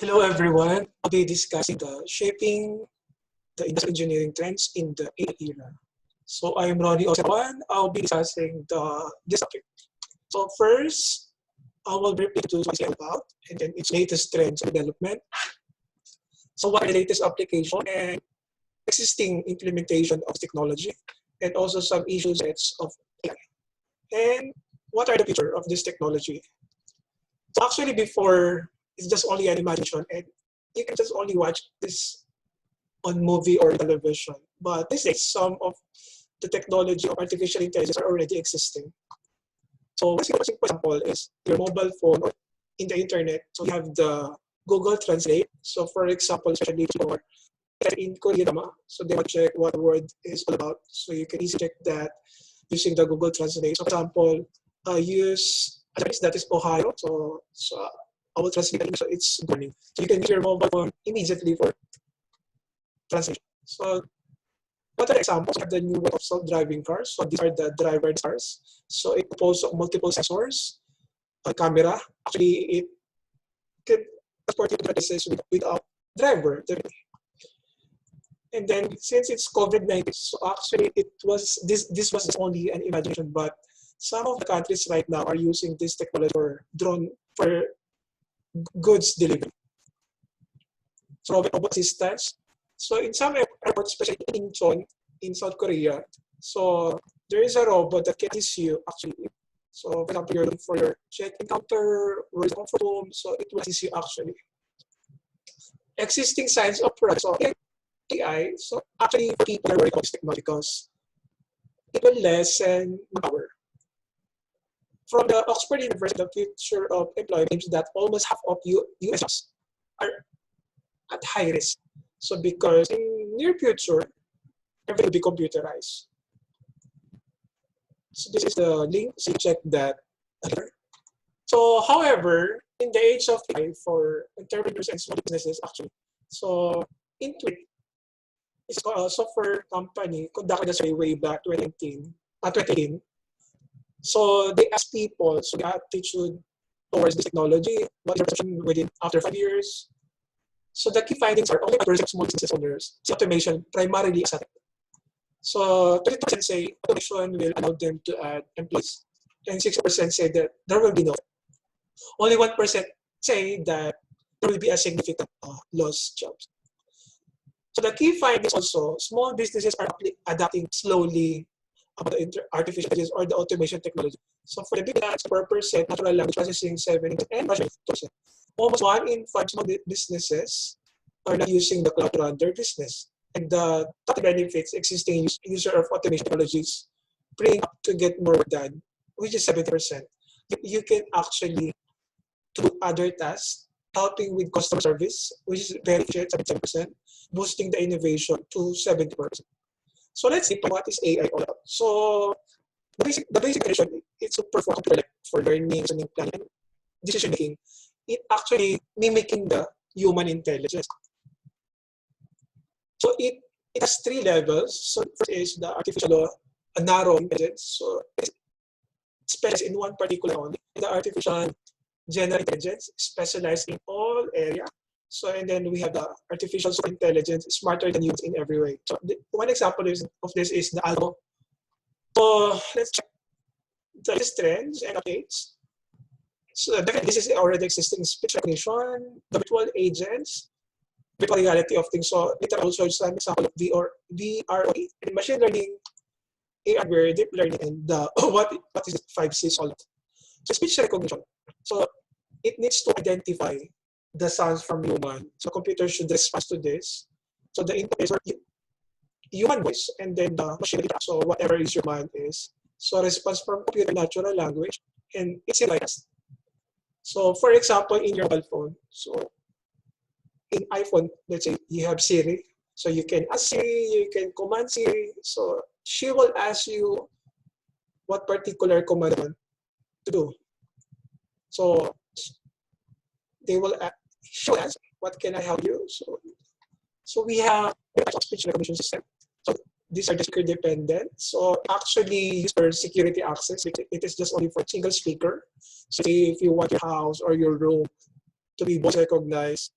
Hello everyone. I'll be discussing the shaping the industrial engineering trends in the AI era. So I'm Ronnie Osawan. I'll be discussing this topic. So first, I will briefly introduce what it's all about and then its latest trends and development. So what are the latest application and existing implementation of technology and also some issues of AI. And what are the future of this technology? So actually before, it's just only an imagination and you can just only watch this on movie or television. But these days, some of the technology of artificial intelligence are already existing. So what's using, for example, is your mobile phone or in the internet. So you have the Google Translate. So for example, especially for in Korean, so they will check what the word is all about. So you can easily check that using the Google Translate. So for example, use that is Ohio. So I will translate it. So it's burning. So you can use your mobile phone immediately for translation. So what are the examples? We have the new wave of self-driving cars. So these are the driverless cars. So it poses multiple sensors, a camera. Actually, it can transport you to places without driver. And then since it's COVID-19, so actually it was this was only an imagination, but some of the countries right now are using this technology for drone for goods delivery. So robot assistance. So in some airports, especially in Incheon, in South Korea, so there is a robot that can assist you actually. So for example, you're looking for your check-in counter or your comfort room, so it will assist you actually. Existing signs of product. So AI, so actually people are worried about this technology because it will lessen power. From the Oxford University, the future of employment claims that almost half of US jobs are at high risk. So because in near future, everything will be computerized. So this is the link, so you check that later. So however, in the age of AI for entrepreneurs and small businesses actually, so Intuit is a software company conducted a survey way back 2018. So they asked people, so the attitude towards this technology, what is your perception within after 5 years? So the key findings are only 5% of small business owners see automation primarily as a threat. So 32% say automation will allow them to add employees, and 6% say that there will be no. Only 1% say that there will be a significant lost jobs. So the key findings also, small businesses are adapting slowly about the artificial intelligence or the automation technology. So for the big banks, 4%, natural language processing 7%, and machine 2%. Almost 1 in 5 small businesses are not using the cloud to run their business. And the top benefits existing user of automation technologies bring up to get more done, which is 70%. You can actually do other tasks, helping with customer service, which is very efficient, 77%, boosting the innovation to 70%. So let's see what is AI all about. So the basic definition is to perform computer for learning, reasoning, planning, and decision making. It actually mimicking the human intelligence. So it has 3 levels. So first is the artificial narrow intelligence. So it's specialized in one particular only. The artificial general intelligence specialized in all area. So and then we have the artificial intelligence smarter than humans in every way. So one example of this is the algo. So let's check the latest trends and updates. So definitely this is already existing speech recognition, the virtual agents, virtual reality of things. So later also some example of VROE and machine learning, AR, deep learning, and what is 5C all. So speech recognition. So it needs to identify the sounds from human. So computer should respond to this. So the input is human voice and then the machine. So whatever is human is. So response from computer natural language and it's synchronized. So for example, in your mobile phone, so in iPhone, let's say you have Siri. So you can ask Siri, you can command Siri. So she will ask you what particular command you want to do. So they will show us what can I help you. So we have a speech recognition system. So these are the speaker dependent. So actually used for security access. It is just only for single speaker. So if you want your house or your room to be voice recognized,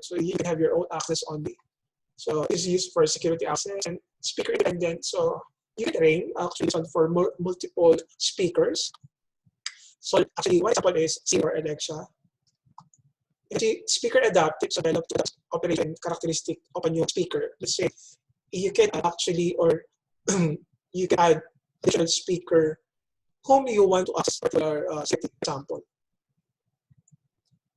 So you can have your own access only. So it's used for security access and speaker independent. So you can train actually for multiple speakers. So actually, one example is Siri or Alexa. Actually, speaker adaptive, so developed the operation characteristic of a new speaker. Let's say you can actually, or you can add additional speaker whom you want to access particular example.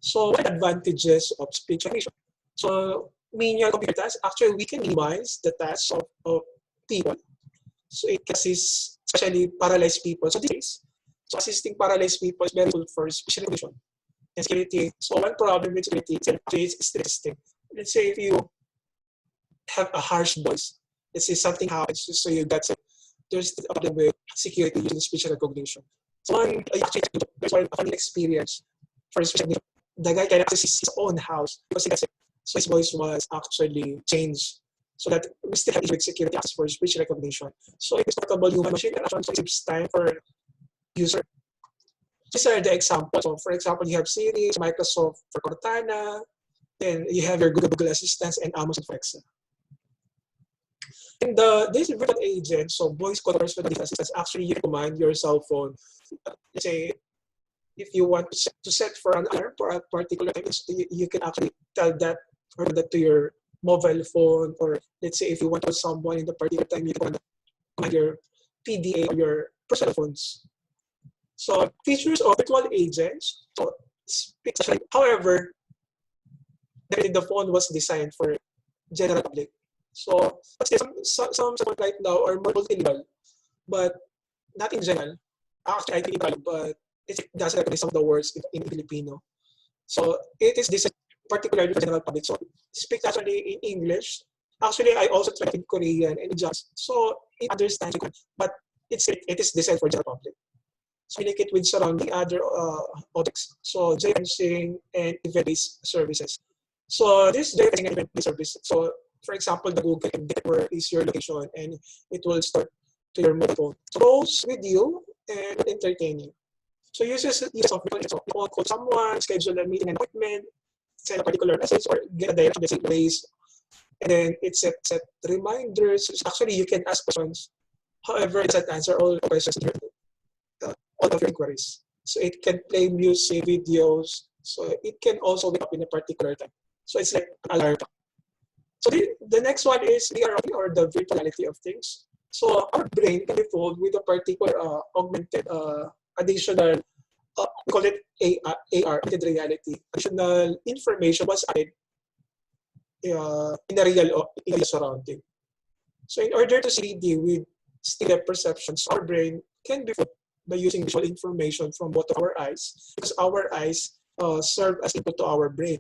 So what are the advantages of speech recognition? So menial computer tasks, actually we can minimize the tasks of people. So it assists especially paralyzed people. So this is, so assisting paralyzed people is very good for speech recognition and security. So one problem with security is statistic. Let's say if you have a harsh voice, let's say something happens, so you got there's a problem with security using speech recognition. So one actually there's one funny experience for speech recognition. The guy can access his own house because he so his voice was actually changed so that we still have with security access for speech recognition. So it is portable human machine interaction, so it saves time for user. These are the examples. So for example, you have Siri, Microsoft for Cortana, then you have your Google Assistant and Amazon for Alexa. And this virtual agent, so voice controllers for the assistants, actually you command your cell phone. Let's say if you want to set for an alarm for a particular time, you can actually tell that or that to your mobile phone, or let's say if you want to call someone in the particular time, you can command your PDA or your personal phones. So features of virtual agents. So however, the phone was designed for general public. So some right now are more multilingual, but not in general. Actually, I think but it doesn't recognize some of the words in Filipino. So it is this particularly for general public. So speak actually in English. Actually, I also tried in Korean and just so it understands, but it is designed for general public. So link it with surrounding other objects. So geofencing and event-based services. So this geofencing and event-based service. So for example, the Google can detect where is your location and it will start to your mobile phone. So those video and entertaining. So use of virtual, so you call someone, schedule a meeting, an appointment, send a particular message, or get a direction message place, and then it set reminders. Actually, you can ask questions. However, it doesn't answer all questions, all of your inquiries. So it can play music, videos. So it can also wake up in a particular time. So it's like an alarm. So the next one is VR or the virtual reality of things. So our brain can be fooled with a particular augmented additional, we call it AR, augmented reality. Additional information was added in the real surrounding. So in order to 3D with still perceptions, our brain can be fooled by using visual information from both of our eyes, because our eyes serve as input to our brain.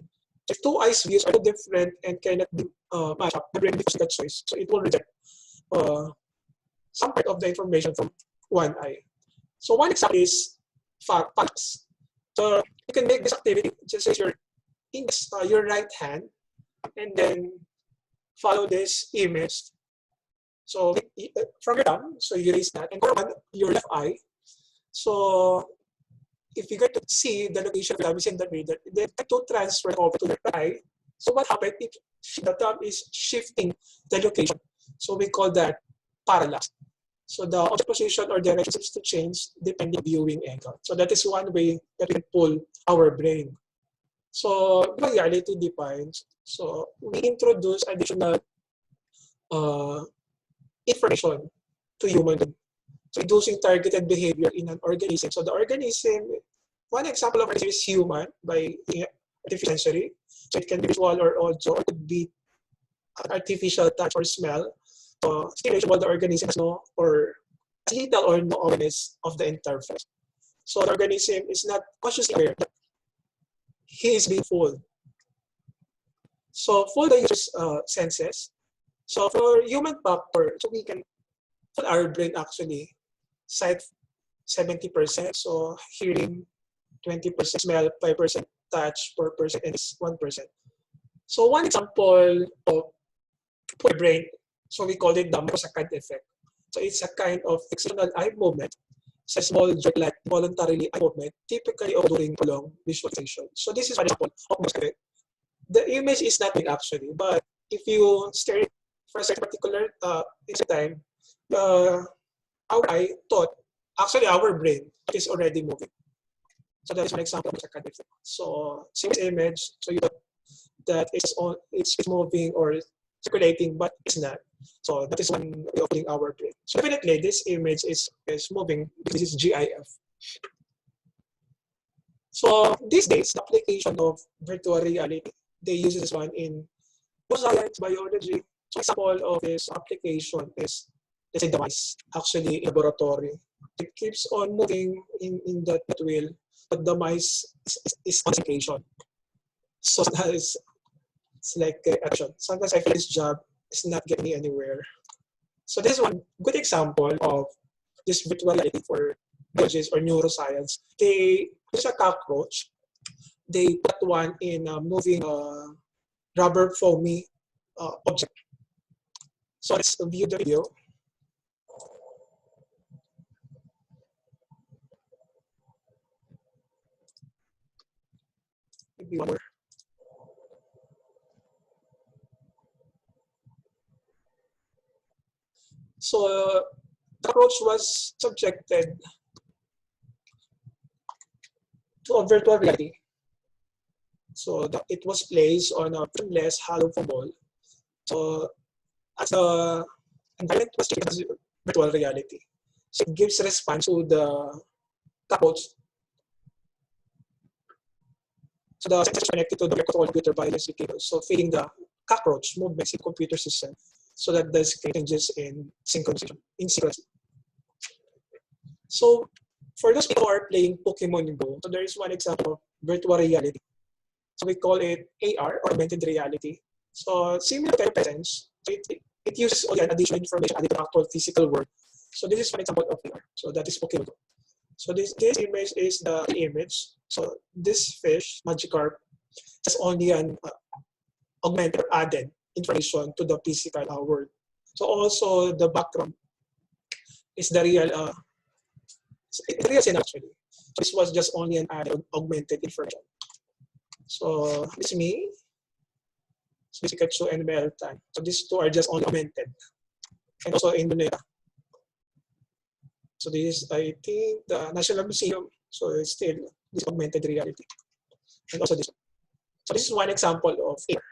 If two eyes views are different and cannot be matched up, the brain makes that choice. So it will reject some part of the information from one eye. So one example is facts. So you can make this activity just as your your right hand and then follow this image. So from your thumb, so you raise that and command your left eye. So if you get to see the location of the thumb is in the middle, then to transfer over to the eye. So what happened if the thumb is shifting the location? So we call that parallax. So the object position or direction seems to change depending on viewing angle. So that is one way that we can pull our brain. So reality defines. So we introduce additional information to human. So inducing targeted behavior in an organism. So the organism, one example of it is human by artificial sensory. So it can be visual or audio, or it could be artificial touch or smell. Stimulation while the organism has no or little or no awareness of the interface. So the organism is not consciously aware that he is being fooled. So fool the user's senses. So for human factor, so we can fool our brain actually sight 70%, so hearing 20%, smell 5%, touch 4%, and it's 1%. So one example of poor brain, so we call it the microsecond effect. So it's a kind of external eye movement. It's a small jerk-like voluntarily eye movement, typically during prolonged visualization. So this is an example of microsecond effect. the image is not big actually, but if you stare it for a certain particular time, uh, our eye thought, actually our brain is already moving. So that is one example of saccadic. So same image, so you thought that it's moving or circulating, but it's not. So that is one way of putting our brain. So definitely this image is moving because it's GIF. So these days, the application of virtual reality, they use this one in science, biology. So example of this application is, let's say, the mice actually in laboratory. It keeps on moving in that wheel, but the mice is on vacation. So that is it's like action. Sometimes I feel this job is not getting me anywhere. So this is one good example of this virtual reality for biologists or neuroscience. They use a cockroach. They put one in a moving rubber foamy object. So let's view the video. Maybe one more. So the cockroach was subjected to a virtual reality. So it was placed on a frameless hollow foam ball. So as the environment was treated as virtual reality, so it gives response to the cockroach. So the sensors connected to the computer by USB cable, so feeding the cockroach movements in computer system, so that the screen changes in synchronization. So for those people who are playing Pokemon Go, so there is one example of virtual reality. So we call it AR, augmented reality. So similar to presence, so it uses again additional information added to the actual physical world. So this is one example of AR. So that is Pokemon Go. So this image is the image. So this fish, Magikarp, has only an augmented or added information to the physical world. So also the background is the real, it's real scene actually. So this was just only an added augmented information. So this is me, so this is Pikachu and Meltan. So these two are just only augmented. And also Indonesia. So this is, I think, the National Museum. So it's still this augmented reality. And also this one. So this is one example of AR.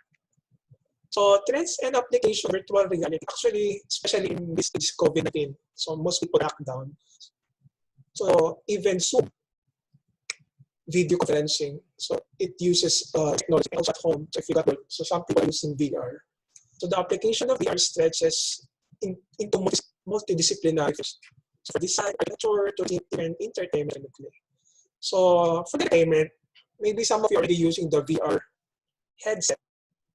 So trends and application of virtual reality, actually, especially in this COVID-19, so most people locked down. So even Zoom, video conferencing, so it uses technology also at home. So if you got work, so some people are using VR. So the application of VR stretches into multidisciplinary fields. So for design, architecture, to even entertainment. So for entertainment, maybe some of you are already using the VR headset.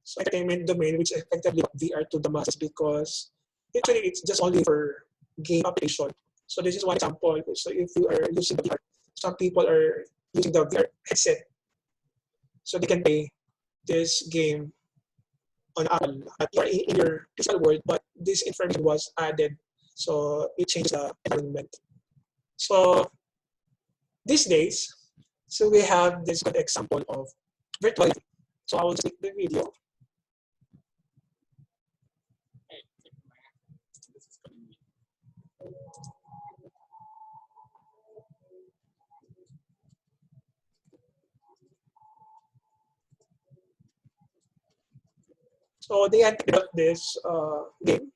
So entertainment domain, which effectively VR to the masses because actually it's just only for game application. So this is one example. So if you are using the VR, some people are using the VR headset, so they can play this game on Apple in your physical world, but this information was added, so it changed the environment. So these days, so we have this good example of virtual reality. So I will just click the video. So they had developed this game.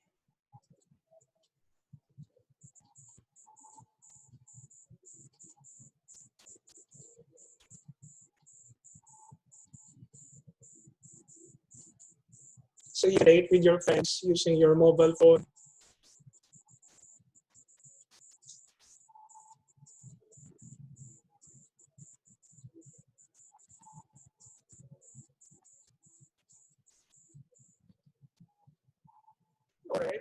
So you play it with your friends using your mobile phone. All right.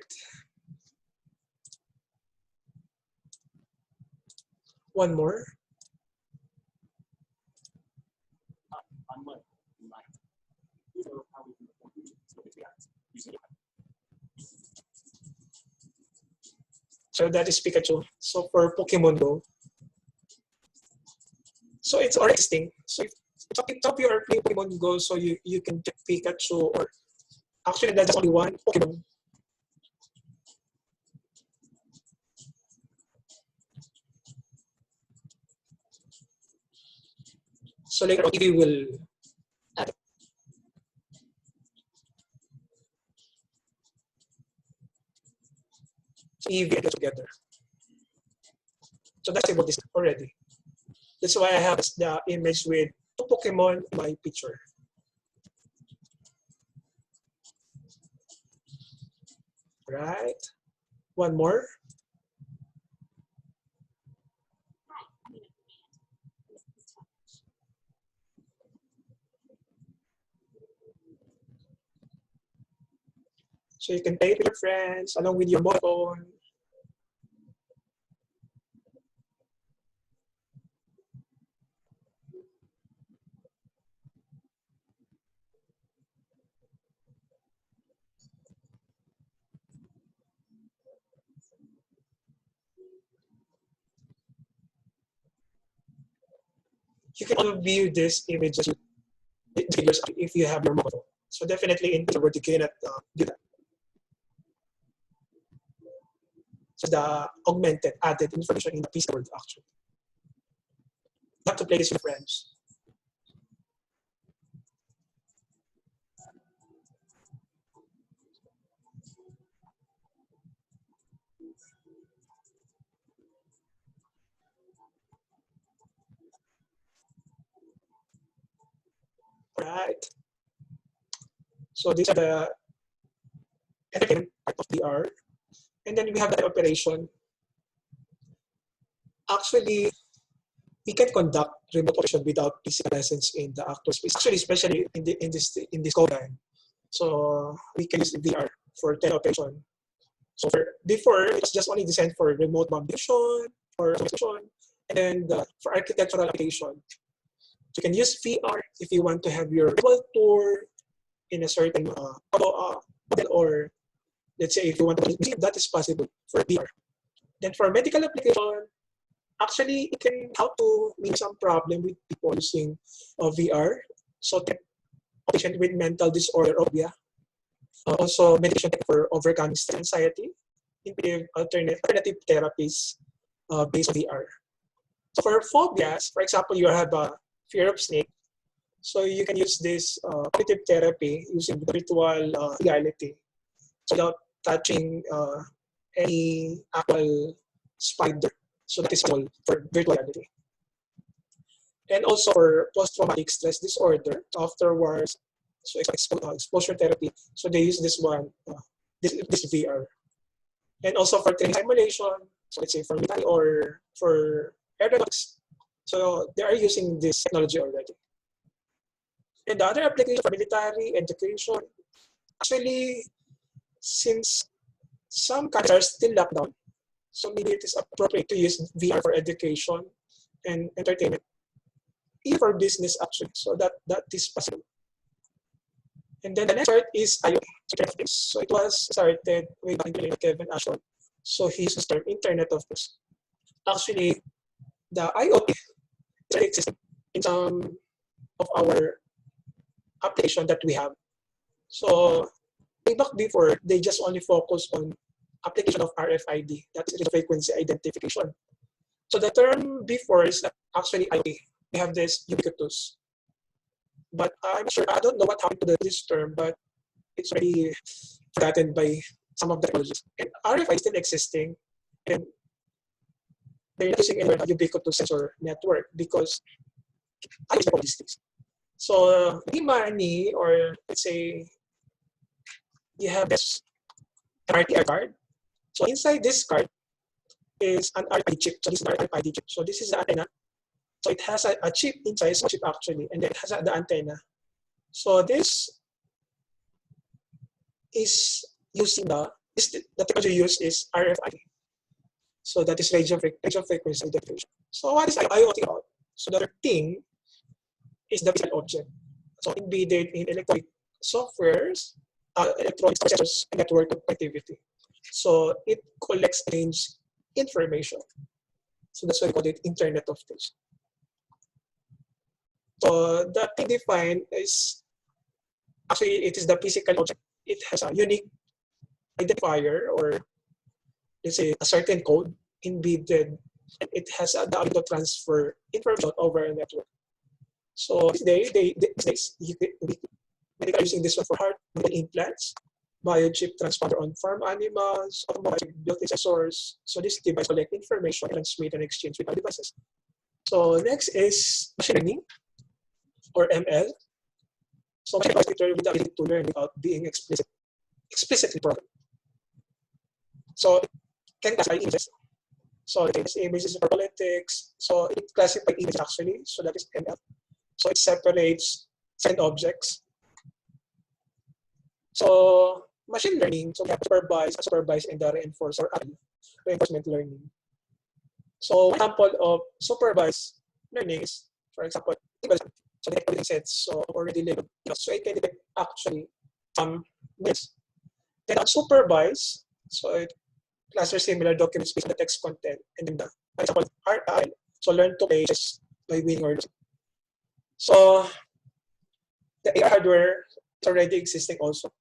One more. So that is Pikachu. So for Pokemon Go, so it's already existing. So Top you are playing Pokemon Go, so you can pick Pikachu, or actually that's only one Pokemon. So later on, we will add it. So EV and together. So that's about this already. That's why I have the image with two Pokemon in my picture. Right. One more. So you can play it with your friends along with your mobile phone. You can also view this images videos if you have your mobile phone. So definitely in the word you cannot do that. So the augmented added information in the PC world actually. You have to play this with friends. Right. So these are the entertainment part of VR. And then we have the operation. Actually, we can conduct remote operation without physical presence in the actual space. Actually, especially in this COVID. So we can use VR for teleoperation. So before it was just only designed for remote bomb detection, for communication, and then for architectural application. You can use VR if you want to have your virtual tour in a certain model, or let's say if you want to that is possible for VR. Then for medical application, actually it can help to meet some problem with people using VR. So patient with mental disorder or phobia. Also medication for overcoming anxiety, alternative therapies based on VR. So for phobias, for example, you have a fear of snake. So you can use this cognitive therapy using virtual reality. So without touching any actual spider. So that is all for virtual reality. And also for post-traumatic stress disorder, afterwards, so exposure therapy. So they use this one, this VR. And also for training simulation, so let's say for military or for aeronautics. So they are using this technology already. And the other application for military education, actually, since some countries are still locked down, so maybe it is appropriate to use VR for education and entertainment, even for business actually. So that is possible. And then the next part is IoT. So it was started way back in Kevin Ashton. So he used the term Internet of Things. Actually, the IoT is existing in some of our application that we have. So way back before, they just only focus on application of RFID, that's radio frequency identification. So the term before is actually IoT. We have this ubiquitous. But I'm sure, I don't know what happened to this term, but it's already forgotten by some of the technologies. And RFID is still existing, and they're using a ubiquitous sensor network because I use these things. So money, or let's say you have this RTR card. So inside this card is an RFID chip. So this is an RFID chip. So this is the antenna. So it has a chip inside, a chip actually, and then it has the antenna. So this is using the technology used is RFID. So that is radio frequency identification. So what is IoT about? So the thing is the physical object. So embedded in electronic softwares, electronic processors, and network connectivity. So it collects range information. So that's why we call it Internet of Things. So the thing defined is actually it is the physical object. It has a unique identifier or let's say a certain code embedded, and it has the ability to transfer information over a network. So these days we are using this one for heart medical implants, biochip transponder on farm animals, automobile built-in sensors. So this device collect information, transmit, and exchange with other devices. So next is machine learning or ML. So machine learning with the ability to learn without being explicitly programmed. So it can classify images. So this image is for politics. So it classifies images actually. So that is ML. So it separates send objects. So machine learning, so we have supervised, and the reinforcement learning. So one example of supervised learning is, for example, so the sets so already labeled. So it can detect actually myths. Then unsupervised, so it clusters similar documents based on the text content, and then for example, RI, so learn to play just by winning or losing. So the AI hardware is already existing also.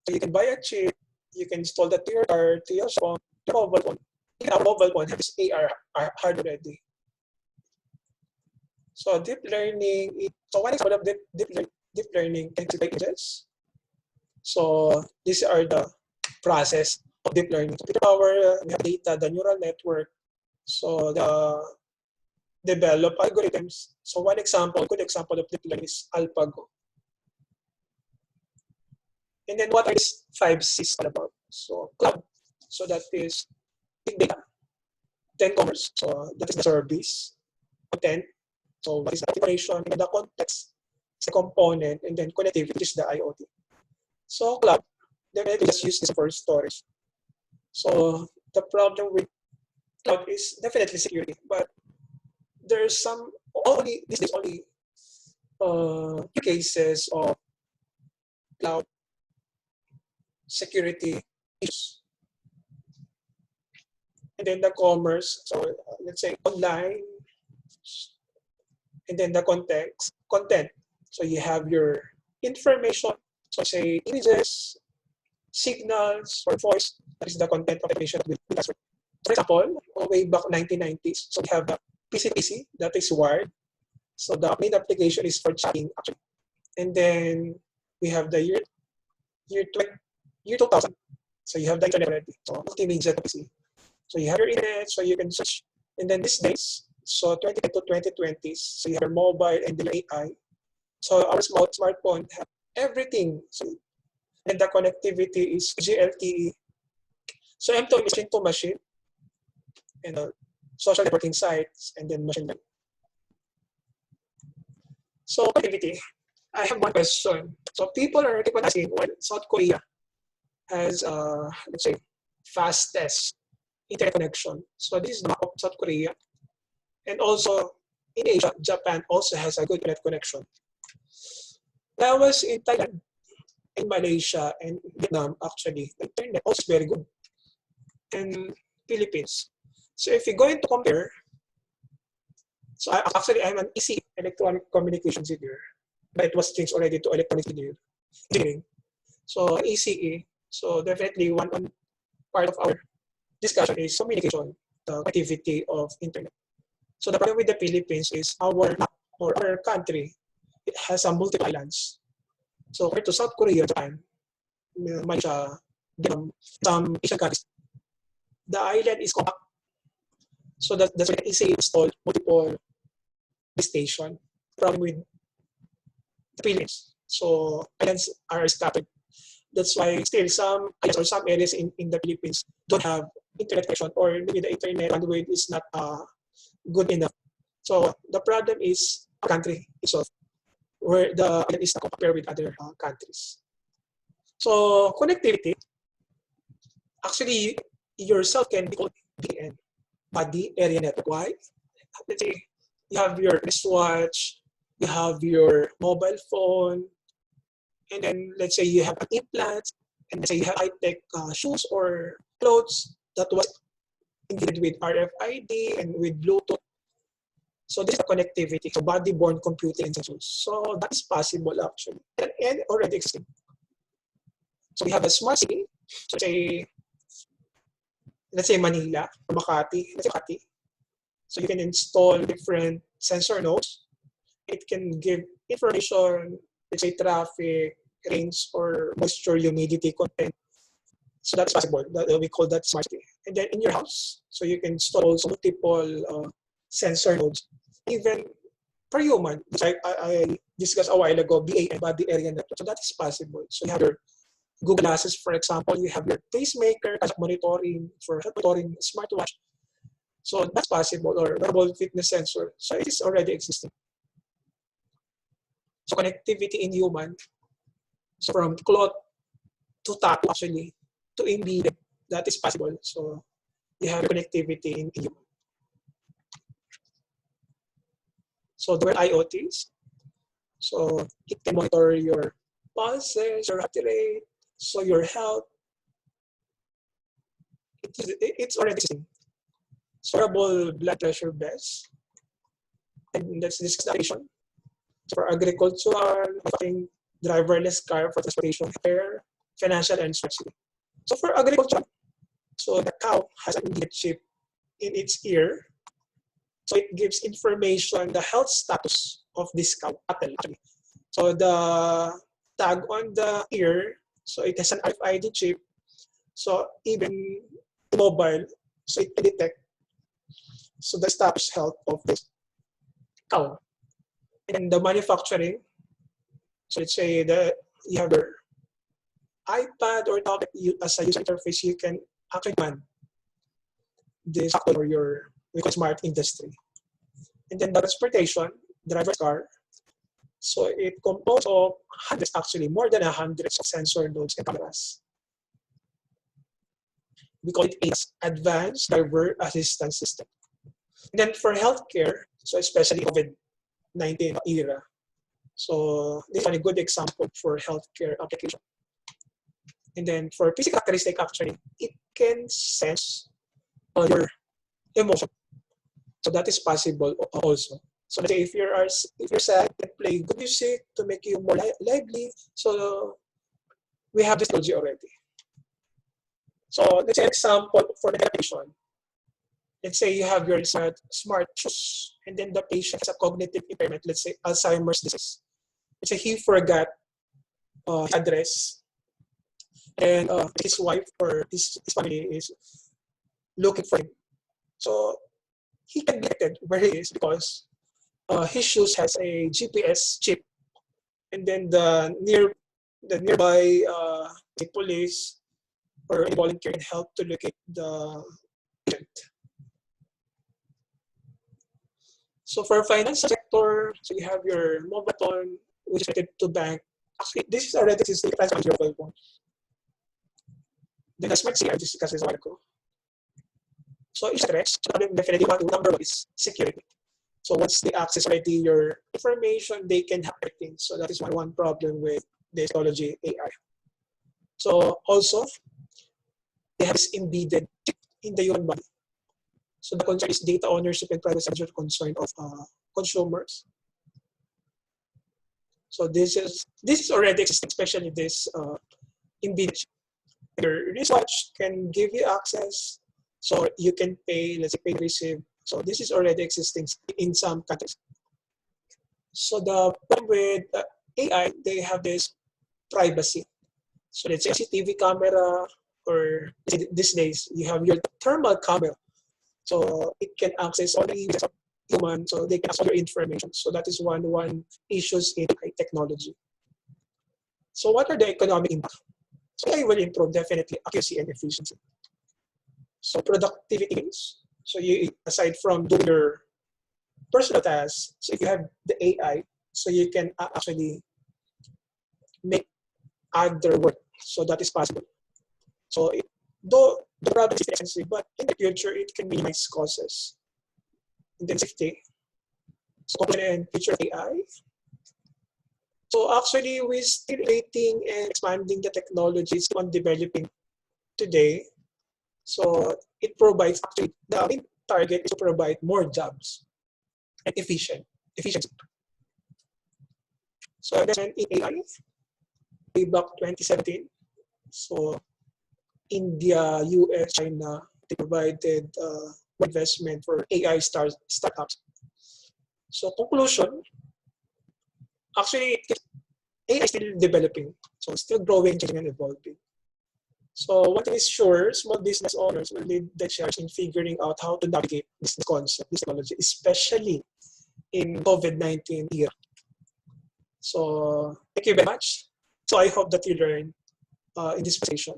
So you can buy a chip, you can install that to your car, to your phone, your mobile phone. Even our mobile phone has AR hardware already. So deep learning, so one example of deep learning can be images. So these are the process of deep learning. Computer power, we have data, the neural network. So the develop algorithms. So one example, good example of deep learning is AlphaGo. And then what are these 5Cs all about? So cloud, so that is big data. Then commerce, so that is the service. Content, so what is the information, and the context, the component, and then connectivity, which is the IoT. So cloud, definitely just use this for storage. So the problem with cloud is definitely security, but there's some only this is only cases of cloud security issues. And then the commerce, so let's say online, and then the content. So you have your information, so say images, signals, or voice. That is the content of the application with password. For example, way back 1990s, so we have the PCPC that is wired. So the main application is for chatting actually. And then we have the year 2000. So you have the internet already. So multimedia PC. So you have your internet, so you can search. And then these days, so 2010 to 2020s, so you have your mobile and your AI. So our smartphone have everything. So, and the connectivity is GLTE. So M2 machine to machine, and social networking sites, and then machine learning. So connectivity. I have one question. So people are keep on asking why South Korea has let's say fastest internet connection. So this is the map of South Korea. And also in Asia, Japan also has a good internet connection. I was in Thailand, in Malaysia, and Vietnam actually. The internet also very good. And Philippines. So if you're going to compare, so I'm an EC, electronic communications engineer, but it was changed already to electronic engineering. So ECE, so definitely one part of our discussion is communication, the activity of internet. So the problem with the Philippines is our map or our country, it has some multiple islands. So compared to South Korea, Japan, Malaysia, Vietnam, some Asian countries, the island is compact. So that's why ECE installed multiple station. Problem with the Philippines. So islands are scattered. That's why still some islands or some areas in the Philippines don't have internet connection, or maybe the internet bandwidth is not good enough. So the problem is our country itself, where the island is not compared with other countries. So connectivity, actually yourself can be called BN, body area network. Why? Let's say you have your wristwatch, you have your mobile phone, and then let's say you have an implant, and let's say you have high-tech shoes or clothes that was integrated with RFID and with Bluetooth. So this is the connectivity, so body-borne computing and sensors. So that is possible actually, and already existing. So we have a smart city. So let's say Manila or Makati. Let's say Makati. So you can install different sensor nodes. It can give information, let's say traffic, rains, or moisture, humidity, content. So that's possible. We call that smart city. And then in your house, so you can install also multiple sensor nodes, even per human. Like I discussed a while ago, BAN, body area network. So that is possible. So you have your Google Glasses, for example, you have your pacemaker, monitoring for health monitoring, smartwatch. So that's possible, or wearable fitness sensor. So it is already existing. So connectivity in human, so from cloth to tattoo actually, to embedded, that is possible. So you have connectivity in human. So the word IoTs, so it can monitor your pulses, your heart rate, so your health. It's already existing. Wearable blood pressure vests, and that's this station for agricultural, driverless car for transportation, repair, financial, and strategy. So for agriculture, so the cow has an embedded chip in its ear, so it gives information the health status of this cow actually. So the tag on the ear, so it has an RFID chip, so even mobile, so it can detect so the status health of this cow. And the manufacturing, so let's say that you have your iPad or tablet as a user interface, you can actually man this or your smart industry. And then the transportation, driver's car, so it composed of hundreds, actually more than hundreds of sensor nodes and cameras. We call it ADAS, Advanced Driver Assistance System. And then for healthcare, so especially COVID-19 era, so this is a good example for healthcare application. And then for physical characteristic, actually, it can sense your emotion. So that is possible also. So let's say if you're sad, you can play good music to make you more lively. So we have this technology already. So let's say an example for the patient. Let's say you have your smart shoes, and then the patient has a cognitive impairment. Let's say Alzheimer's disease. Let's say he forgot his address, and his wife or his family is looking for him. So he can be detected where he is because his shoes has a GPS chip, and then the nearby the police or a volunteer can help to locate the agent. So for financial sector, so you have your mobile phone, which is related to bank. Actually, this is already existing on your mobile phone. Then the smart city I discussed this a while ago. So each threats, definitely number one is security. So once they access already your information, they can hack everything. So that is one problem with the technology AI. So also, they have this embedded chip in the human body. So the concern is data ownership and privacy are concern of consumers. So this is already existing, especially this embedded chip. Your research can give you access, so you can pay, let's say, pay receive. So this is already existing in some countries. So the problem with AI, they have this privacy. So let's say CCTV camera, or these days you have your thermal camera. So it can access all the images of human, so they can access all your information. So that is one issues in AI technology. So what are the economic impact? So AI will improve definitely accuracy and efficiency. So productivity gains. So you, aside from doing your personal tasks, so if you have the AI, so you can actually make other work. So that is possible. So though the product is expensive, but in the future it can minimize costs. And then safety. So component and future AI. So actually we're still rating and expanding the technologies on developing today. So it provides, actually the main target is to provide more jobs. and efficiency. So investment in AI way back 2017. So India, US, China, they provided investment for AI startups. So conclusion, actually AI is still developing, so it's still growing, changing, and evolving. So what is sure, small business owners will lead the charge in figuring out how to navigate this concept, this technology, especially in COVID-19 era. So thank you very much. So I hope that you learned in this presentation.